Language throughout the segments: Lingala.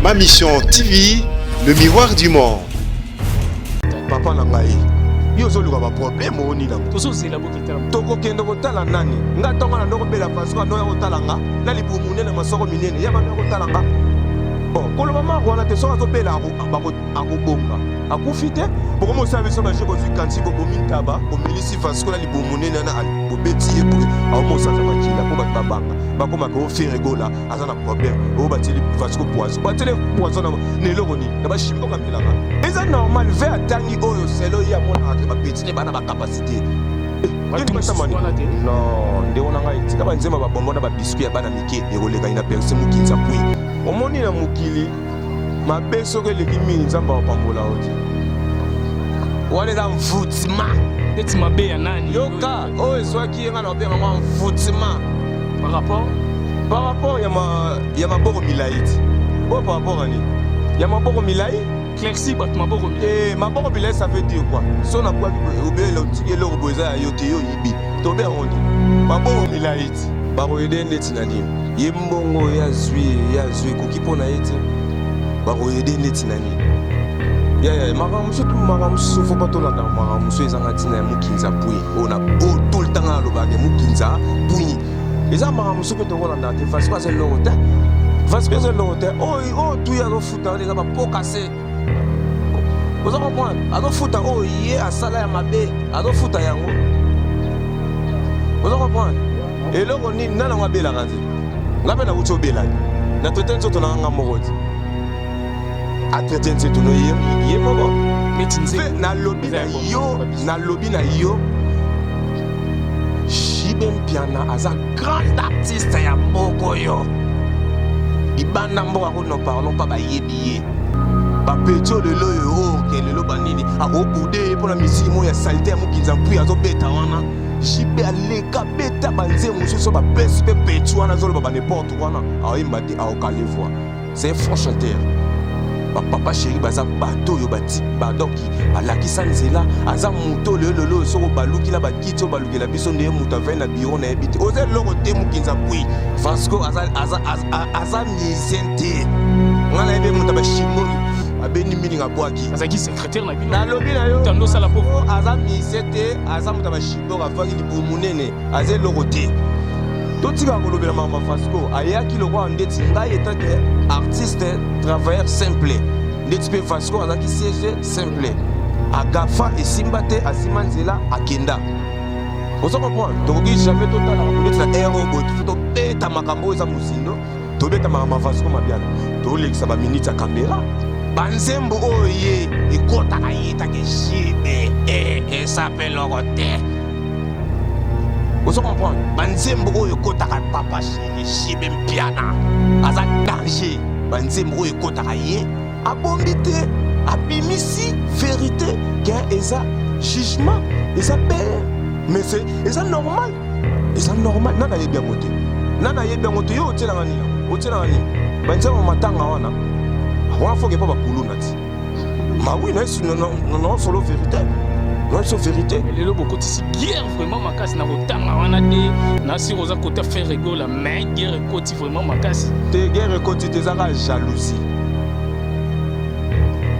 Ma Mission TV, le miroir du monde. Papa Nangaï, yo zoluka ba problème oni na. Tozo zela bokitala. Toko kendo kotala nani? Nga tonga na ndoko bela faso no ya kotalanga. Na libu munene masoko minene ya bana kotalanga. Bon, kolo mama ko na te so azobela akobonga. Akufite, boko mo service ba jebo zikanti bo bomintaba, bo milisi faso na libu munene na ali. Bo beti epu, a mo sa makila ko ba babanga. Bakoma ko faire gola azana problème. O ba tili faso poison. Ba tele poison na ne logoni. Na ba shimbo kamilanga. Eza normal ve atangi oyo selo ya mona ke ba petine bana ba capacité. Non, nde wana ngai tika banzema ba bombona ba biscuit ya bana mike ekoleka ina perse mukinza pui. Omoni na mukili mabeso ke leki mini nzamba wa pambola oti. Wale za mfutima. Eti mabe ya nani? Yoka, oyo zwaki yenga na obenga mwa mfutima. Par rapport ya maboko milaiti. Bon par rapport à ni. Ya maboko milai. Clexi bat maboko milai. Maboko milai ça veut dire quoi? So na kwa obé lo tiki lo boza yo te yo yibi. Tobe oni. Maboko milaiti. Bako yede ndeti na nini? Yembongo ya zwi kokipona eti. Bako yede ndeti na nini? Ya makamuso tu makamuso faut pas tolanda makamuso ezanga tina mukinza pui. Ona tout le temps lo bage mukinza pui. Eza makamuso pe tolanda te parce que c'est l'autre. Parce que c'est l'autre. Oh tout ya go futa les ba pokase. Vous avez compris? Ado futa oh yé asala ya mabe. Ado futa yango. Vous avez compris? Et là on ni nana ngabela kanzi. Ngabe na ucho bela. Na totenzo to na ngamoroti. Atretenze to no yé mobo. Metinze na lobby na yo. Shibem piana as a grand artiste ya moko yo. Ibanda mboka ko no parlons pas ba yebiye. Ba petio le loyo ke le lo banini a obude pour la musique mo ya salté mo kinza mpui azo beta wana. Jibe aleka beta banze mususu ba pesi pe petio wana zo ba n'importe wana. A imba te a okalevoa. C'est fort chanteur. Papa chéri baza bato yo bati badoki alakisa nzela aza muto lelo soko baluki la bakiti o baluki la biso ne muta vena bureau na ebiti oze loko te mukinza pui Vasco aza misente ngala ebe muta ba shimori abeni mini ngabwaki azaki secrétaire na bino na lobi na yo tando sala pauvre aza misente aza muta ba shimori afaki libu munene aze loko te totika kolobela mama Vasco ayaki lokwa ndeti ngai etake artiste travailleur simple ndeti pe Vasco azaki siège simple agafa esimba te asima nzela akenda ozo comprendre tokoki jamais totala ndeti na aérobot tobeta makambo eza musindo tobeta mama Vasco mabiala tolekisa ba minute ya caméra banzembo oye ekotaka yetake jibe esape loko te. Vous comprenez? Banzembo oyo kotaka papa chéri jibe mpiana aza danger banzembo oyo kotaka ye abombite abimisi vérité qu'un eza jugement eza père mais c'est eza normal nana yebi moto yo otelanga nini banzembo matanga wana faut que pas bakuluna ti ma oui non solo vérité. Non, c'est vérité. Mais le beaucoup de guerre vraiment ma casse na rotanga wana de na si rosa côté faire rigole mais guerre côté vraiment ma casse. Te guerre côté tes ara jalousie.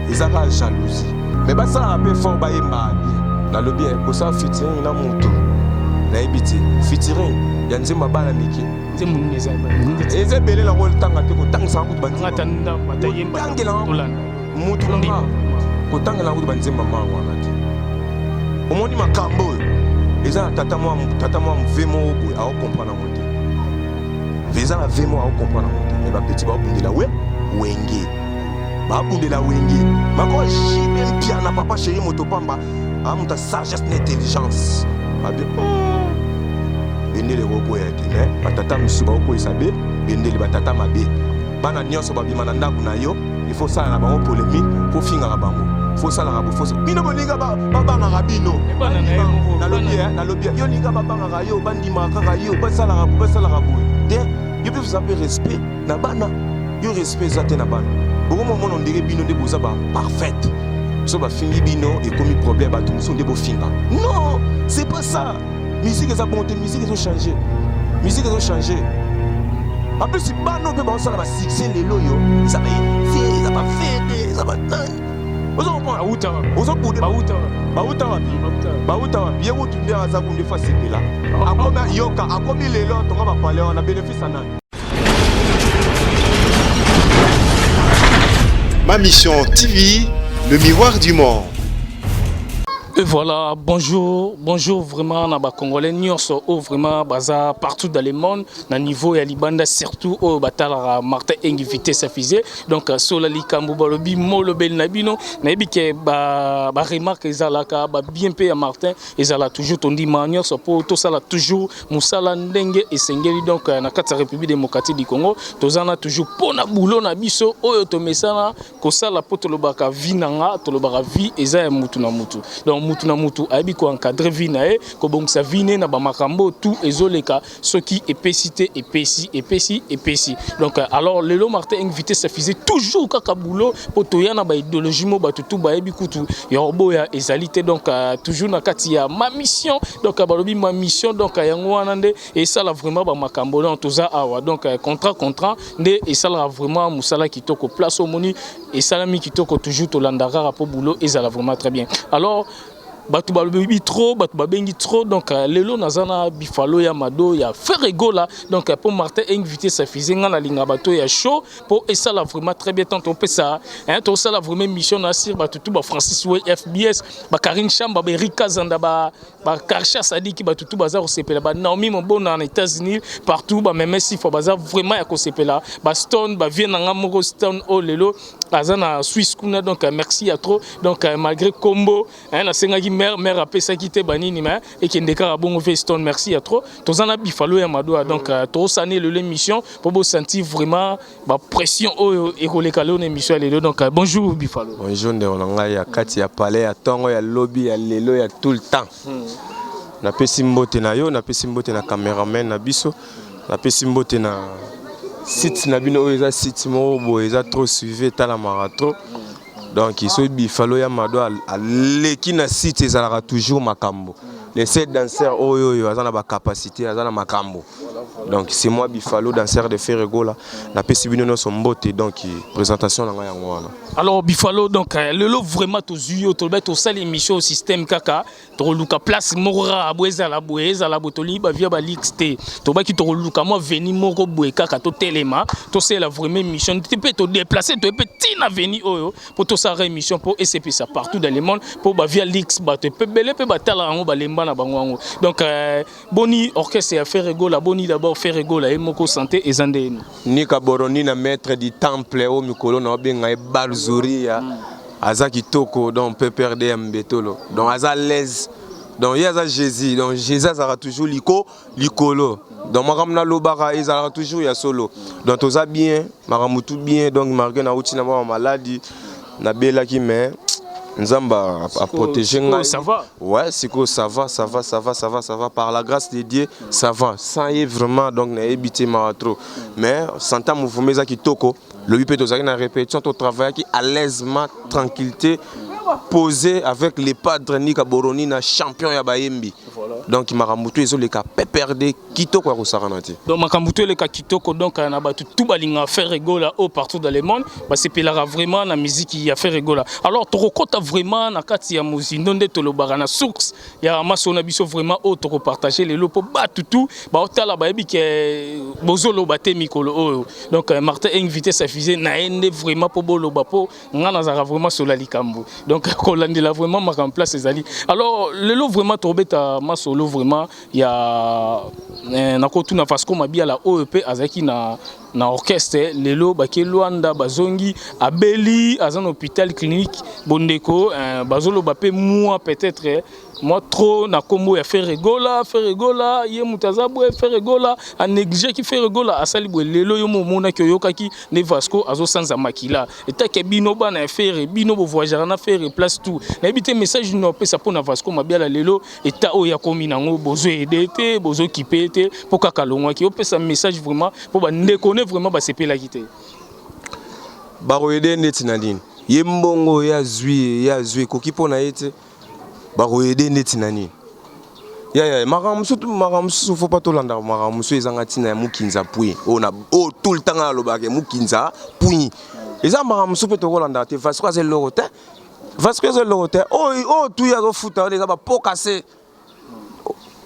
Ils ara jalousie. Mais ba ça rappelle fort ba yemba bien. Na le bien ko ça featuring na moto. Na ebiti featuring ya nzemba bana miki. C'est mon neza ba. Eze belé la rôle tanga te ko tanga sa ko bandi. Ngata nda mata yemba. Tangela mutu na ko tangela ko bandi mama wana. Omoni makambo eza tata moi vemo boy a comprendre monter veza la vemo a comprendre monter mais ba petit ba bundela wenge mako jibe mpia na papa chéri moto pamba amuta sagesse n'intelligence abi bendele robo ya tene batata misuba ko isabe bendele batata mabe bana nyonso babima na ndaku na yo il faut ça na bango polémique faut finga na bango faut ça la rabo faut bino bolinga banga rabino na lobby yo linga banga rayo bandima kaka yo basa la rabo de you peux savoir respect na bana yo respect zate na bana beaucoup moment on dirait bino de boza ba parfaite so ba fingi bino et comme problème ba tout monde de finga non c'est pas ça musique ça bonté musique ils ont changé En plus, si bano peut penser à la succès les loyo, ça va eza bafede eza batani ozo comprendre Bauta. ozo kude Bauta. bauta wapi ye mutu nde aza kunde fasepela akomi yoka akomi lelo tonga bapale wana bénéfice ya nani. Ma Mission TV, le miroir du monde. Et voilà, bonjour vraiment na ba Congolais nyonso o vraiment baza partout dans le monde na niveau ya libanda surtout au batala Martin invité sa fusée donc sola likambo balobi molobel na bino na ebike ba remarque ezalaka ba bien pe ya Martin ezala toujours tondi manière so po to sala toujours musala ndenge esengeli donc na kati ya République démocratique du Congo tozana toujours pona boulot na biso oyo to mesana ko sala poto lobaka vinanga to lobaka vie eza ya mutu na mutu donc mutu na mutu aibi ko encadrer vie na e ko bongisa vine na ba makambo tout ezoleka soki epesité epesi donc alors lelo Martin invité sa fusée toujours kaka boulot poto ya na ba idéologie mo ba tutu ba aibi kutu ya oboya ezalité donc toujours na kati ya ma mission donc balobi ma mission donc yango wana nde et ça là vraiment ba makambo donc toza awa donc contrat nde et ça là vraiment musala kitoko place au moni et salami kitoko toujours to landara rapport boulot et ça là vraiment très bien alors batu babengi trop donc lelo nazana bifalo ya mado ya Ferregola donc pour Martin invité sa fusée ngana linga bato ya show pour et ça là vraiment très bien tant on peut ça hein to ça là vraiment mission na sir batu tout ba Francis Way FBS ba Karine Chamba ba Erika Zanda ba Karsha Sadiki batu tout bazar au sepela ba Naomi Mobona en États-Unis partout ba même si faut bazar vraiment ya ko sepela ba Stone ba Vienanga moko Stone o lelo azana Suisse kuna donc merci à trop donc malgré combo hein na senga mère après ça qui était banni mais et qui ndeka bon Stone merci à trop tozana bifalo ya madoa donc to sané le l'émission pour vous sentir vraiment ba pression et koleka le émission les deux donc bonjour bifalo bonjour ndolanga ya kati ya palais ya tongo ya lobby ya lelo ya tout le temps na pesi mbote na yo na pesi mbote na cameraman na biso na pesi mbote na site na bino eza site mo bo eza trop suivi tala marathon donc il faut bifalo ya mado aleki na site ezalaka toujours makambo les 7 danseurs oyo azana ba capacité azana makambo donc c'est moi bifalo danseur de Ferregola na pesi bino no sombote donc présentation na nga yango wana alors bifalo donc lelo vraiment to zuyo to bet to sali émission au système kaka to luka place mora abweza la botoli ba via ba lixte to ba ki to luka mo veni moko boe kaka to telema to c'est la vraie mission tu peux te déplacer to petit na veni oyo pour to sa émission pour SCP ça partout dans le monde pour ba via lix ba te belé pe ba tala ngo ba lemba na bango donc boni orchestre à Ferregola boni d'abord Ferregola et moko santé et zande ni kaboroni na maître du temple au mikolo na benga e balzuria azaki toko donc PPRDM betolo donc aza l'aise donc yaza Jésus donc Jésus sera toujours likolo donc makamna lobaka ezala toujours ya solo donc toza bien makamutu bien donc marqué na uti na maladie na belaki mais Nzamba a protégé ngai. Ça va? Ouais, siko ça va par la grâce de Dieu, ça va. Sans y vraiment donc na éviter maratro. Mais santa mouvement za kitoko, le but de na répétition au travail qui à l'aisement, tranquillité posé avec les padres Nika Boroni na champion ya Bayembi. Donc makamutu ezo le ka PPRD kitoko ko saranati. Donc makamutu le ka kitoko donc na batu tout balinga Ferregola au partout dans le monde, bah c'est pelara vraiment na musique ya Ferregola. Alors tokota vraiment na kati ya muzindo nde tolobara na source ya masona biso vraiment au toko partager les lopo batu tout ba otala ba yebi ke bozolo baté mikolo o. Donc Martin invité sa fusée na ende vraiment po bolo bapo ngana zara vraiment sur la likambo. Donc kolandela vraiment makam place ezali. Alors le lot vraiment tobeta masolo vraiment ya na kotuna fasko mabia la OEP azaki na orchestre lelo bake Luanda bazongi abeli azan hôpital clinique bondeko bazolo bape moi peut-être moi trop na kombo ya Ferregola ye mutazabwe Ferregola a négligé ki Ferregola asali bwe lelo yo momona ki yokaki ne Vasco azo sanza makila etake bino bana faire bino bo voyager na faire place tout na ebité message no pesa pona Vasco mabiala lelo eta o ya komi nango bozo edete bozo kipete poka kalongwa ki opesa message vraiment pour ba ndekone vraiment ba sepela kité ba royede netinadine yembongo ya zui koki pona ete baroyede neti nani ya makamusu faut pas tolanda makamusu ezanga tina ya mukinza pui ona tout le temps alobaka mukinza pui Ils ont marre de te Rolanda. Vasco c'est l'oroté. Vasco c'est l'oroté. Oh, tout y a foot. Les a pas cassé.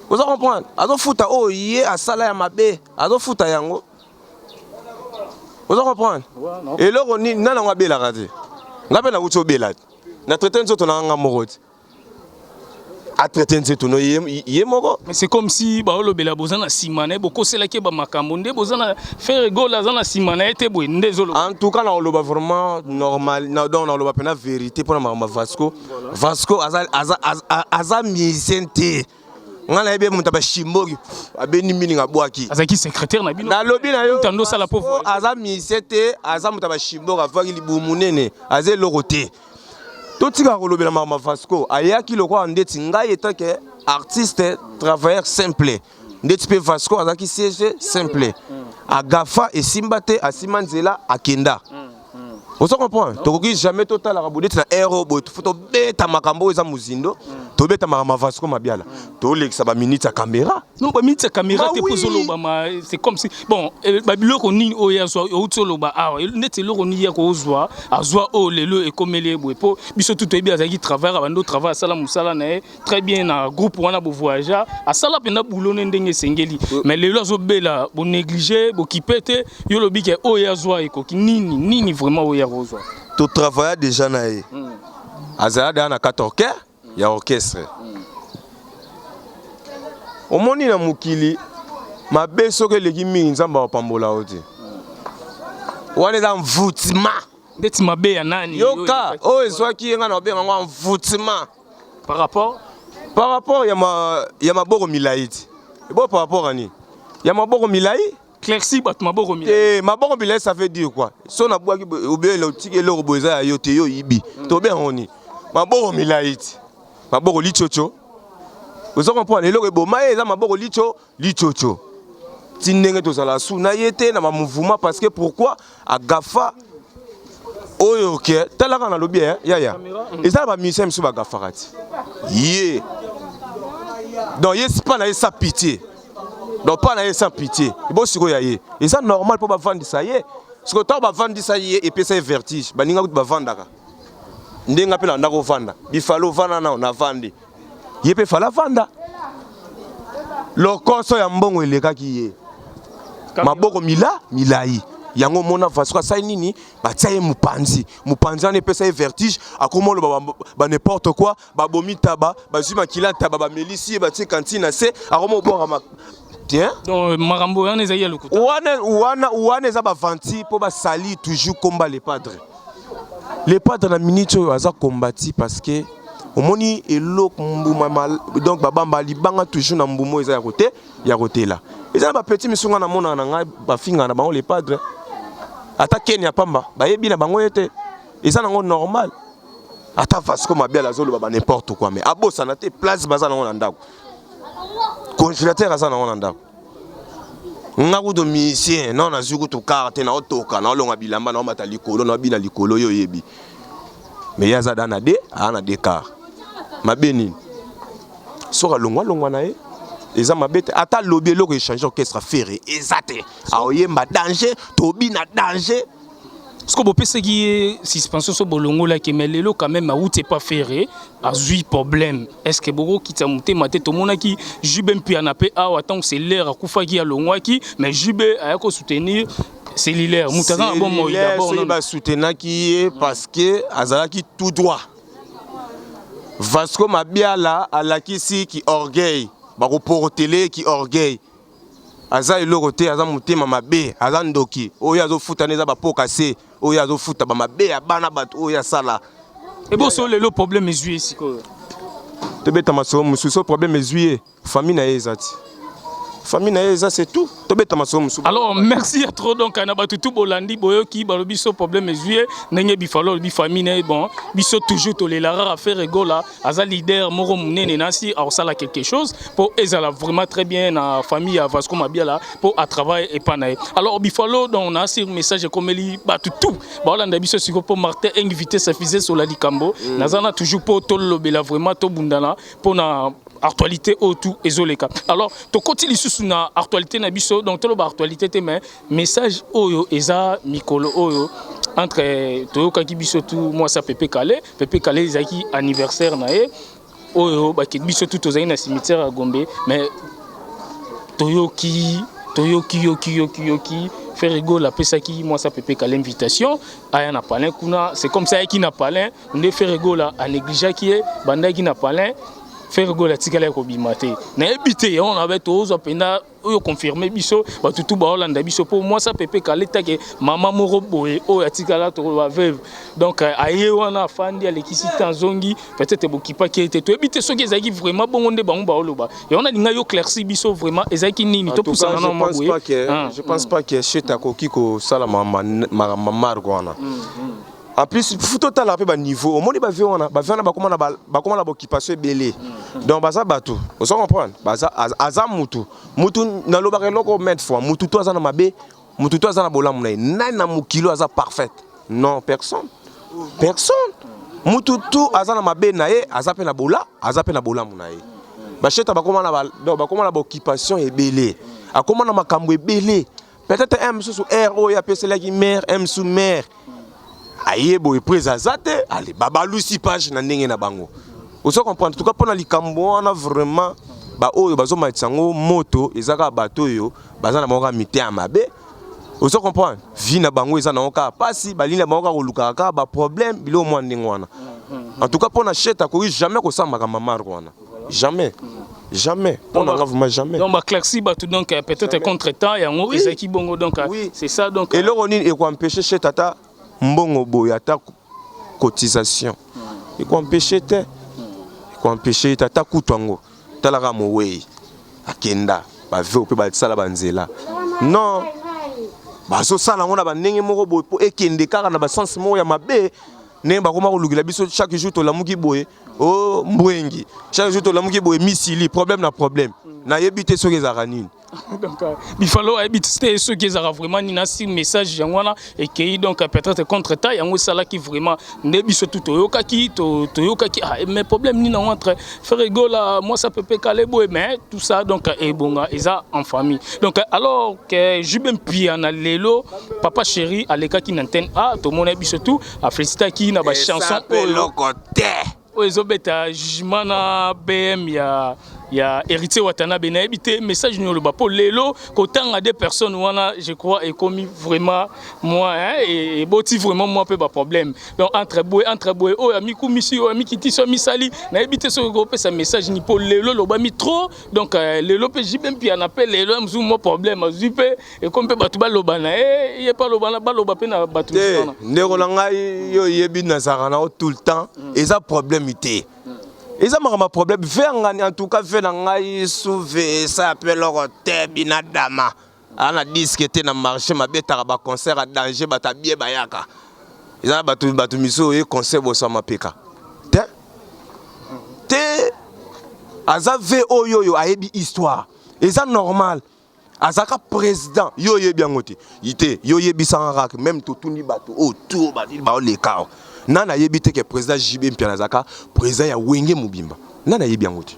Vous comprenez? Azo foot. Oh, yé à Salah Mabé. Azo foot à Yango. Vous comprenez? Et là on est dans la Mabé la radio. On a uto belad. Na traité nzoto na nga moroti. A traité nzoto no yé moko. Mais c'est comme si ba lo bela bozana simane boko sela ke ba makambo nde bozana faire goal azana simane été boy ndezolo. En tout cas na loba vraiment normal na donc na loba pena vérité pour na Vasco. Vasco aza misente. Ngala ebe muta ba shimbogi abeni mini ngabwaki. Azaki secrétaire na bino. Na lobi na yo. Tando sala pauvre. Aza misente, aza muta ba shimbogi avaki libu munene, aze loroté. Totika kolobela ma Vasco ayaki lokwa ndeti ngai etake artiste travailleur simple. Ndeti pe Vasco azaki siège simple. Agafa et simbate asimanzela akenda. Vous comprenez? Tokoki jamais total la rabodete na aéro boy to beta makambo eza muzindo to beta makama Vasco mabiala to lekisa ba minute ya caméra non ba minute ya caméra te pozolo ba ma c'est comme si bon ba biloko nini oya zo outolo ba awa neti loko ni ya ko zwa azwa o lelo e komele boy po biso tout ebi azaki travail abando travail sala musala na très bien na groupe wana bo voyageur a sala pena boulot ndenge sengeli mais lelo zo bela bo négliger bo kipete yo lobi ke oya zwa eko nini vraiment oya tu travailles déjà naé. Azada na 4 orchestres, il y a orchestre. Au moni na mukili, ma beso que les gimi nzamba pambola oti. Wane za mvutima. Ndeti mabe ya nani? Yoka, oh ezwaki nga na benga ngwa mvutima. Par rapport ya ma boko milaiti. Et bon par rapport à ni. Ya ma boko milai. Clercy bat maboko milai. Eh maboko milai ça veut dire quoi? So na bwaki obé le tike le roboza yo te yo ibi. To be honi. Maboko milai. Maboko lichocho. Vous comprenez le rebo maé za maboko lichocho. Tinenge to sala su na yete na mouvement parce que pourquoi agafa oyo ke talaka na lobi ya. Et ça ba musicien su ba gafarati. Yé. Donc yes pas na sa pitié. Donc pas na sans pitié. Il faut siko yaye. Et ça normal pour ba vendre ça yé. Parce que toi ba vendre ça yé et puis ça vertige. Ba ninga ba vendre ka. Ndenga pela ndako vanda. Bifalo vana na vandi. Yé pe fala vanda. Lokoso ya mbongo eleka ki yé. Maboko milai. Yango mona Vasco ça nini ba tsaye mupanzi ne pesa vertige akomo lo ba n'importe quoi ba bomi taba ba zuma kila taba ba melisi ba tse cantine c'est akomo bo ma tiens donc marambo on ezaya lokuta wana za ba vanti po ba sali toujours combat les padres na minute aza combati parce que omoni elok mbuma donc babamba libanga toujours na mbumo eza ya côté là eza ba petit misunga na mona na ngai ba finga na bango les padres ata Kenya pamba ba yebi na bango yete eza nango normal ata Vasco mabia la zolo ba n'importe quoi mais abosa na te place baza nango na ndako congélateur aza nango na ndako ngaku do musicien non na zuku to carte na otoka na olonga bilamba na mata likolo na bina likolo yo yebi mais yaza dana de ana de car mabeni soka longwa na ye eza mabete ata lobby loko échanger orchestre ferré ezate aoyemba danger tobi na danger ce que bopé c'est qui suspension so bolongo la que mais lelo quand même ou t'es pas ferré a zui problème est-ce que boko kita monter maté to mona ki jube mpi anape a attend c'est l'air a kufa ki a longwa ki mais jube a ko soutenir c'est l'hilaire mutaza bon moi d'abord on va soutenir qui parce que azalaki tout droit Vasco mabiala alakisi ki orgueil bako portele ki orgueil aza elorote aza mutema mabe aza ndoki oyo azo futa neza ba pokase oyo azo futa ba mabe ya bana bato oyo sala et bon so le problème est juillet siko te beta maso mususo problème est juillet famille na ezati famille na eza c'est tout to beta maso mususo alors merci à trop donc na batu tout bolandi boyo ki ba biso problème est juillet ndenge bifalo bi famille na bon biso toujours to les lara faire rigola aza leader moro munene nasi a sala quelque chose pour ezala vraiment très bien na famille à Vasco mabia là pour à travail et panae alors bifalo donc on a sur message comme li batu tout ba olanda biso siko pour Martin invité sa fils sur la likambo nazana toujours pour to lobela vraiment to bundana pour na actualité autour ezoleka. Alors to continue sous na actualité na biso donc to ba actualité te mais message oyo eza mikolo oyo entre toyoka ki biso tout moi ça Pepe Kale ezaki anniversaire na e oyo ba ki biso tout ozali na cimetière à Gombe mais toyoki Ferrigo la pesaki moi ça Pepe Kale invitation aya na palin kuna c'est comme ça qui na palin on Ferrigo la a négligé qui est banda qui na palin Ferrigo la tikala ko bimate na ebité on avait tous opena oyo confirmer biso ba tutu ba Hollande biso pour moi ça Pepe Kale take maman moro boye o atikala to ba veuve donc aye wana fandi alekisi tanzongi peut-être bokipa qui était to ebité so ezaki vraiment bongo nde bango ba oloba et on a linga yo clairci biso vraiment ezaki nini to poussa na moi boye je pense pas que chez Takoki ko sala maman wana. En plus, il faut tout à l'heure niveau. Au moins, il y a des occupation belé. Donc, ça bateau. Vous comprenez? Aza mutu. Mutu na lo bare loko mettre fois. Mutu to aza na mabe. Mutu to aza na bola munaï. Nai na mukilo aza parfait. Non, personne. Personne. Mutu to aza na mabe nae. Aza pe na bola. Aza pe na bola munaï. Bacheta bakoma na donc bakoma na occupation et belé. Akoma na makambo belé. Peut-être M sous R O ya pese la qui mère M sous mère. Aïe boy présazate allez baba lusi page na ndenge na bango oso comprendre en tout cas pour na likambo on a vraiment ba oyo bazo matsango moto ezaka bato yo bazana bango mité ya mabe oso comprendre vie na bango ezana oka pasi balinda bango ka koluka ka ba problème bilo mo ndenge wana en tout cas pour na cheta ko jamais ko samba ka mama wana jamais on n'en vraiment jamais donc ba claxi ba tout donc peut-être contre-temps et en ezaki bongo donc c'est ça donc et l'oroni et ko empêcher chez tata mbongo boyata cotisation et qu'on empêcher tata kutwango talaka mowe akenda ba ve pe ba sala banzela non ba so sala ngona ba ndenge moko boye po ekende kaka na ba sens mo ya mabe ne ba koma ko lugila biso chaque jour to lamuki boye oh mbwengi chaque jour to lamuki boye misili problème na problème na yebite so kezaka nini. Donc il fallait habiter ceux qui ont vraiment ni un message jangwana et qui donc peut-être contre ta yango sala qui vraiment nebi surtout toyoka ki mais problème ni entre Ferrigo là moi ça peut Kale boy mais tout ça donc et bonga eza en famille donc alors que Jubem Piana lelo papa chéri aleka ki n'antenne to mon nebi surtout a féliciter qui na ba chanson au côté ezobeta jugement na BM ya héritier Watanabe na habité message nous le bas pour lelo qu'autant à des personnes wana je crois est commis vraiment moi et boti vraiment moi peu pas problème donc entre boy oh ami kumisi oh ami kiti so misali na habité ce groupe ça message ni pour lelo lo ba mi trop donc lelo pe jibem pi en appel lelo mzu mo problème azupe et comme pe batu ba loba na il y pas loba na ba loba pe na batu na ndeko na ngai yo yebi na sarana tout le temps et ça problème ité. Et ça m'a problème. En tout cas, fait n'angai souvé ça appelle leur terre binadama. On a discuté dans le marché, ma bête à concert à danger, bata bien bayaka. Ils ont battu miso et concert au sama peka. Te azave oyo a yebi histoire. Et ça normal. Azaka président yo yebi angote. Ité yo yebi sanrak même tout ni bateau autour bati ba le cao. Nana yebite que président JB Mpianazaka président ya Wenge Mubimba nana yebi yangote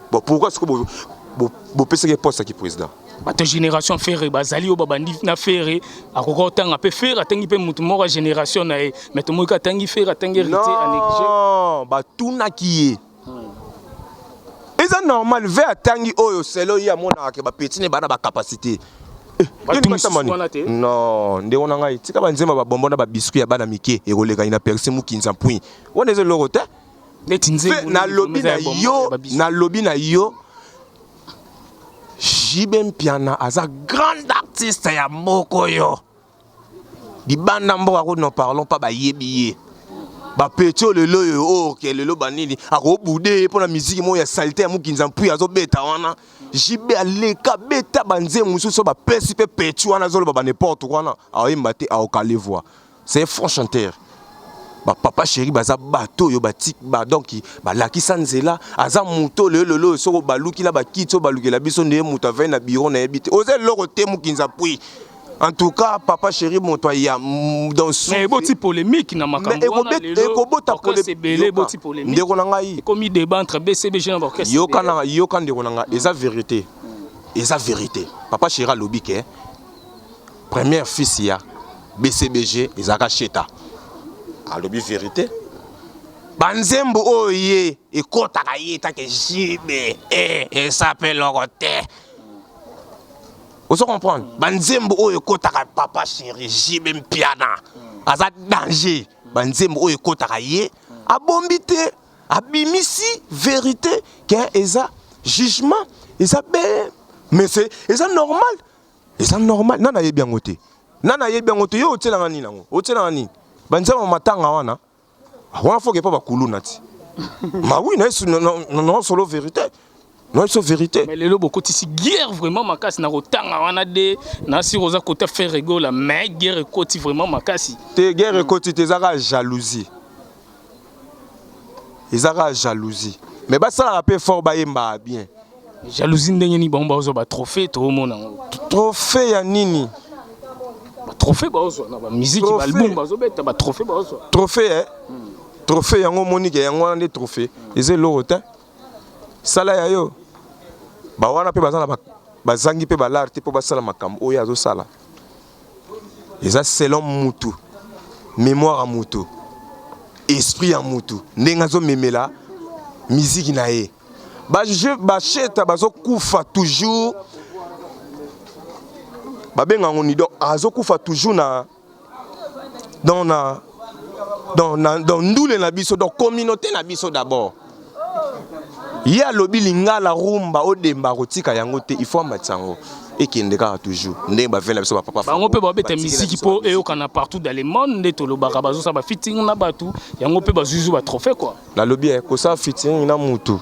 bon pourquoi est-ce que bo pese que poste qui président bato génération ferré bazali o babandi na ferré akoko tanga pe ferré atangi pe mutu moko génération na e mais to moka tangi ferré atangi hérité à négliger non ba tuna ki est normal ve atangi oyo selo ya mona ke ba petit ne bana ba capacité. Non, ndé on a ngai tika banzema ba bonbon na ba biscuit ya bana mike e roleka ina perse mu kinza point. On est le rote. Na lobby na yo. Jibem Piana aza grand artiste ya moko yo. Di banda mbo ako non parlons pas ba yebiye. Ba petio lelo yo oh ke lelo banini ako boudé pour la musique mo ya saleté mu kinza point azo beta wana. Jibe aleka beta banze mususu ba pesi pe petu wana zolo ba n'importe quoi na aimba te aokale voix c'est un franc chanteur ba papa chéri baza bato yo batik ba donc ba laki sanzela aza muto lelo soko baluki la ba kitso baluki la biso ne muta ve na bureau na ebité oze loko te mukinza pui En tout cas, papa chéri, mon toi, il y a dans ce. Mais il y a polémique dans ma campagne. Il y a polémique. Comme il débat entre BCBG et l'orchestre. Il y a vérité. Il y a vérité. Papa chéri a lobby que première fils il y a BCBG et Zaka Cheta. A lobby vérité. Banzembo oye et kota kayeta ke jibe et s'appelle l'oroté. Vous comprenez? Banzembo oye kota ka papa chéri jibe mpiana. Aza danger. Banzembo oye kota kaye a bombité a bimisi vérité que eza jugement eza be mais c'est eza normal. Eza normal. Nana ye bien ngote. Nana ye bien ngote yo otelanga nini nango. Otelanga nini? Banzembo matanga wana. Il faut que pas couler. Mais oui, non, solo vérité. Non, c'est vérité. Mais les lobos côté si guerre vraiment ma casse na rotanga wana de na si rosa côté faire rigole mais guerre côté vraiment ma casse. Te guerre côté tes ara jalousie. Les ara jalousie. Mais bah ça rappelle fort ba yemba bien. Jalousie ndenge ni bomba ozo ba trophée to mona. Trophée ya nini? Trophée ba ozo na ba musique ba album ba ozo beta ba trophée ba ozo. Trophée hein? Trophée yango monique yango ande trophée eze lorotin sala ya yo ba wana pe bazana ba zangi pe ba l'art pe ba sala makambo oyo azo sala eza selon mutu mémoire à mutu esprit à mutu ndenga zo memela musique na ye ba je ba cheta bazo kufa toujours ba benga ngoni donc azo kufa toujours na dans ndoule na biso dans communauté na biso d'abord il y a lobi linga la rumba o demba rotika yango te il faut matsango et qui ndeka toujours ndé ba vela biso papa bango pe ba beta musique po e okana partout dans le monde ndé to lobaka bazo sa ba fitting na batu yango pe bazuzu ba trophée quoi la lobi ko sa fitting na mutu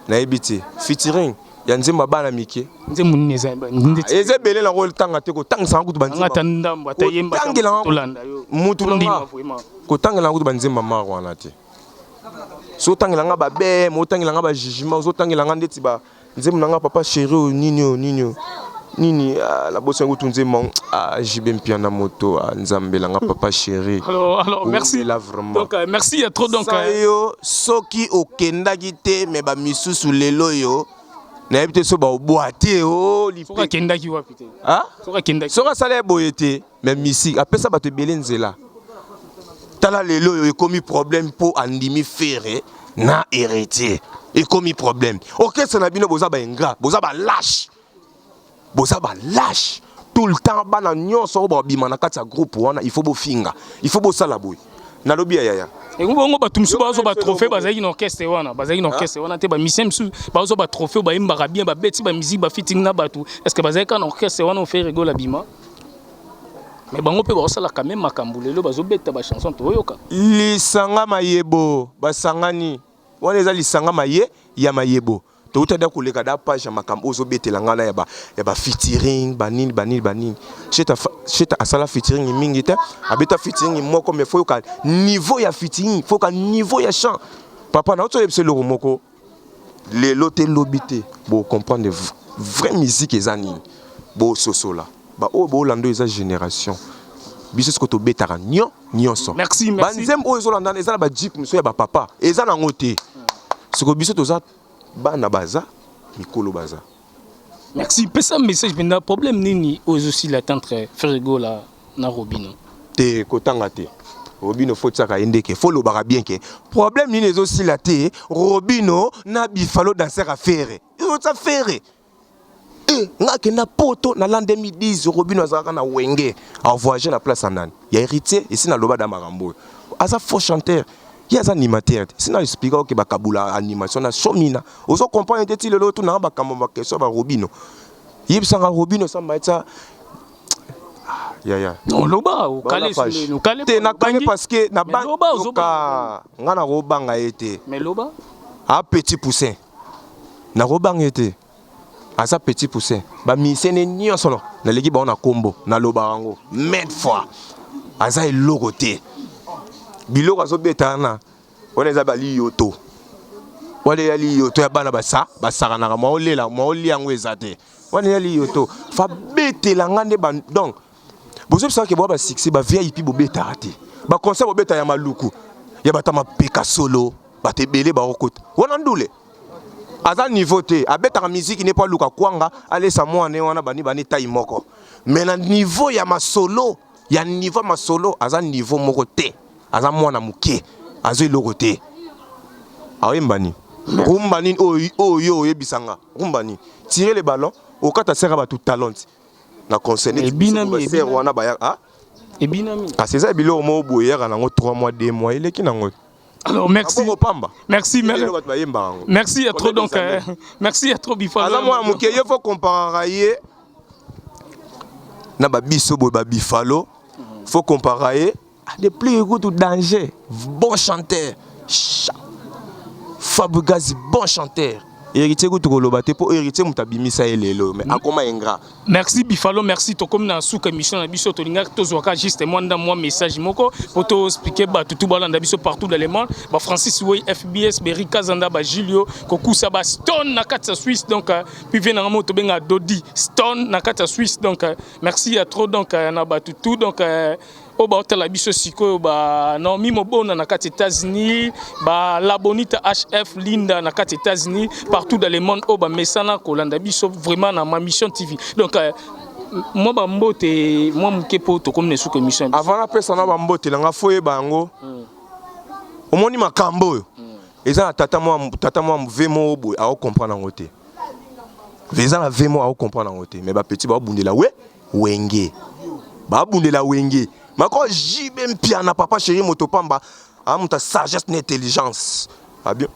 na ebiti featuring ya nzemba bana mike nzemba neza ndeti eze belé na rôle tanga te ko tangisa kutu banzima ngata ndamba ta yemba tolanda yo mutu ndima ko tangela kutu banzemba maro wana te so tangela nga ba be mo tangela nga ba jugement so tangela nga ndeti ba nzemba nga papa chéri nini la bosse ngutu nzemba jibe mpiana moto nzambela nga papa chéri alors merci là vraiment donc merci il y a trop donc yo soki okendaki te me ba misusu lelo yo na ebite so ba boite o li soka kendaki wapi te soka kendaki soka sala boyete mais musique apesa ba te belendzela tala lelo yo ekomi problème pour andimi faire na héritier ekomi problème orchestre na bino boza ba ingrat boza ba lâche tout le temps bana nyonso ba bima na kati ya groupe wana il faut bo finga il faut bo sala boy na lobi ya ya et bongo bato msu bazo ba trophée bazaki na orchestre wana te ba mission msu bazo ba trophée ba imba bien ba beti ba musique ba fitting na bato est-ce que bazaki na orchestre wana on fait rigoler bima mais bango pe ba osala quand même makambo lelo bazo beta ba chanson to yoka lisanga mayebo basangani wana eza lisanga maye ya mayebo to utada koleka da page ya makambo ozo betela ngana ya ba featuring banini cheta asala featuring mingi te abeta featuring moko mais faut ka niveau ya featuring faut ka niveau ya chant papa na oto yebse loko moko les loté lobité bo comprendre vraie musique ezani bo sosola ba o bo lando eza génération biso ce que to betara nyonso merci banzem o ezolanda eza ba jeep miso ya ba papa eza na ngote ce que biso to za bana baza mikolo baza merci pesa message benda problème nini aussi l'attente Ferrigo la na Robino te kotanga te Robino faut tsaka endeke faut lo bara bien que problème nini aussi la te Robino na bifalo danser à faire ça faire ngake na poto na l'an 2010 Robino azaka na wenge a voyager na place anani ya héritier ici na loba da marambo asa faux chanteur. Il y a des animateurs. Si on explique que bakabula animation na shomina, on comprend un petit le lot na bakambo question ba Robino. Yebsanga Robino ça maïta. Ya. Non loba au calé nous calé. Te na calé parce que na ba ka ngana robanga été. Mais loba a petit poussin. Na robanga été. Asa petit poussin. Ba misene nyonso no. Na leki ba on a combo na loba rango. Maintes fois. Asa elogoté. Biloko azobetana wana eza bali yoto wana yali yoto ya bana basaka na ma olia yango eza te wana yali yoto fa betela ngande donc Bozo ça que boba succès ba VIP bobeta raté. Ba concert bobeta ya maluku. Ya batama peka solo, ba te belé ba okota. Wana ndule. Aza niveau te, abeta musique n'est pas luka kwanga, allez sa moi ne wana bani taille moko. Mais na niveau ya ma solo, ya niveau ma solo, aza niveau moko te. Aza mwana muke, azo iloko te. Awe mbani. Rumbani yo yebisanga. Rumbani. Tirer les ballons, au kata sera ba tout talent. Na concerné et binami wana ba ah et binami. Ah c'est ça bilo mo boyer na 3 mois 2 mois, il est qui nango. Alors merci. Merci, merci à trop donc merci à trop Bifalo. Alors moi muke il faut comparer na ba biso bo ba Bifalo. Faut comparer des plus gros de danger, bon chanteur. Fabregas bon chanteur. Héritier Goutoukolobate pour héritier Moutabimisa et Lelo mais akoma ingrat. Merci Bifalo, merci to comme na sous émission na biso to linga to zoka juste moi dans moi message moko pour to expliquer ba tout balanda biso partout dans le monde. Ba Francis Way FBS Berika Zanda ba Julio Kokusa ba Stone na katsa Suisse donc puis vient na moto benga Dodi Stone na katsa Suisse donc merci à trop donc na ba tout donc o ba hôtel biso siko ba non mimo bona na kati États-Unis ba la bonita HF Linda na kati États-Unis partout dans le monde o ba mesana kolanda biso vraiment na ma mission TV donc moi ba mbote moi mkepo to comme ne sous émission avant la personne ba mbote nga foye bango omoni makambo yo eza tata moi vemo boy a comprendre ngote veza la vemo a comprendre ngote mais ba petit ba bundela wenge ba bundela wenge mako jibe mpia na papa chéri motopamba amuta sagesse n'intelligence a bien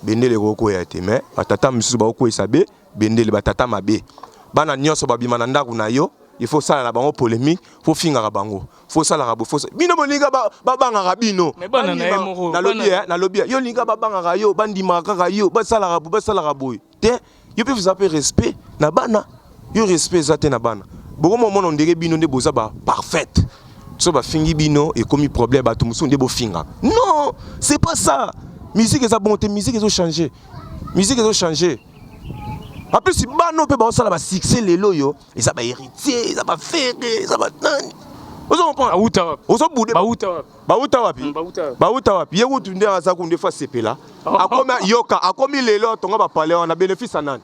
bendele roko ya te mais batata misusu ba ko isabe bendele batata mabe bana nyonso babima na ndaku na yo il faut ça la bango polémique faut finga bango faut ça la rabo faut bino bolinga ba banga rabino mais bana na emoro na lobby yo linga ba banga yo bandima kaka yo ba sala rabo te yo peut vous appeler respect na bana yo respect zate na bana beaucoup moment on dirait bino de boza ba parfaite so ba fingi bino et comme problème ba tout musu de bo finga non c'est pas ça musique est bonté musique est changé en plus si bano peut ba ça la ba succès les loyo et ça ba héritier ça ba faire ça ba nani ozo comprendre auta ozo bouder bauta wapi ye wutu nde aza kunde fa sepela akoma yoka akomi lelo tonga ba parler on a bénéfice à nani.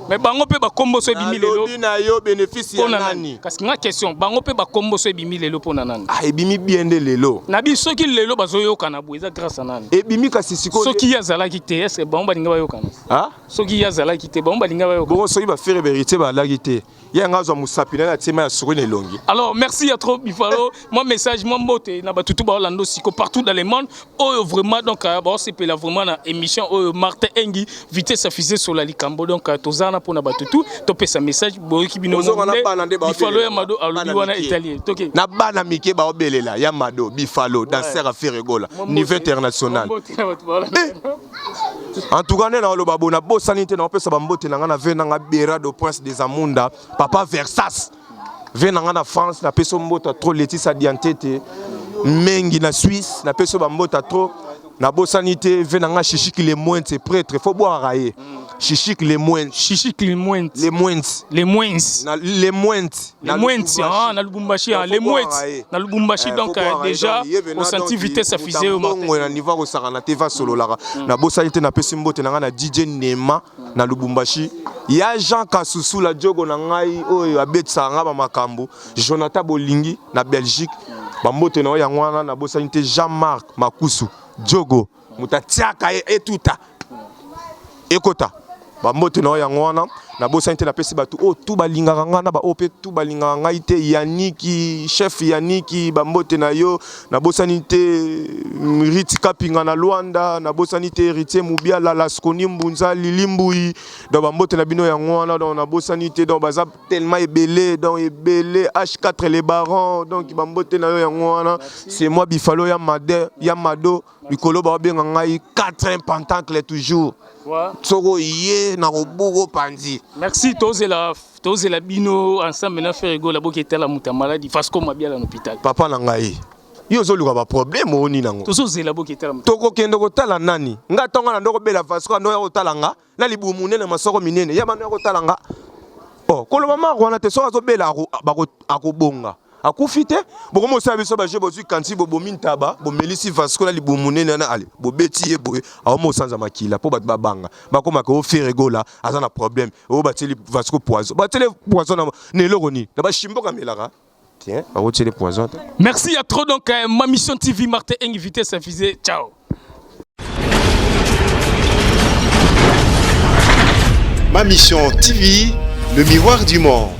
Mais bango pe ba kombo so ebimi lelo na yo bénéfice ya nani kasi nga question bango pe ba kombo so ebimi lelo pona nani ebimi bien de lelo na bi soki lelo bazoyoka na boeza grâce à nani ebimi kasi siko soki yazalaki te est-ce bango balinga bayoka ah soki yazalaki te bango balinga bayoka bon soki ba faire vérité ba lagité ya ngazo musapina na tema ya suri nelongi. Alors merci à trop Bifalo moi message moi mbote na batutu ba Orlando siko partout dans le monde oh vraiment donc ba c'est là vraiment na émission Martin Engi vitesse affichée sur la Likambo donc tozana pour na batutu to pesa message boyoki bino Bifalo ya Mado alobi wana italien toke na bana mike ba obelela ya Mado Bifalo danseur à faire rigola niveau international en tout cas na loba bona bo sanité na pesa ba mbote na ngana vena nga bera do prince des Amunda papa Versas vena nga na France na peso mbota trop Laetitia Diantete mengi na Suisse na peso ba mbota trop na bo sanité vena nga chichiki les moins c'est prêtre faut boire railler chichik les moins na Lubumbashi na Lubumbashi donc déjà au senti vitesse affichée au matin na niveau au sarana te va solo lara na bosalité na pesi mbote na DJ Nema na Lubumbashi ya Jean Kasusu la jogo na ngai oyo abetsa nga ba makambo Jonathan Bolingi na Belgique ba mbote na ya ngwana na bosalité Jean-Marc Makusu jogo mutatiaka etuta ekota bambote na yango wana na bosa inte na pesi batu o tout balingaka nga na ba opé tout balingaka nga ite Yaniki chef Yaniki bambote na yo na bosa nite Riti Kapinga na Luanda na bosa nite héritier Mubia la Laskoni Mbunza Lilimbui dans bambote na bino yango wana dans na bosa nite dans baza tellement ebelé dans ebelé H4 les barons donc bambote na yo yango wana c'est moi Bifalo ya Mado Bikolo ba benga ngai 4 pentacle toujours Tsoro yé na robugo panzi. Merci tozela bino ensemble na faire rigola boketa la muta maladie parce qu'on m'a bien à l'hôpital. Papa na ngai. Yo zo luka ba problème oni nango. Tozela boketa la muta. Toko kendo ko tala nani? Nga tonga na ndoko bela parce que ndo ya ko tala nga na libu munene masoko minene. Ya bana ko tala nga. Oh, koloba maro wana te so azobela akobonga. Akufi te bokomo sa biso ba je bozui kanti bobomintaba bomelisi Vasco la libomunene na ali bobeti ye boye aomo sanza makila po bat babanga bakoma ko faire gola azana problème o bateli Vasco poison bateli poison na eloko ni na ba shimboka melaka tiens ba retirer poison. Merci à trop donc ma mission TV Martin invité sa fusée. Ciao. Ma mission TV, le miroir du monde.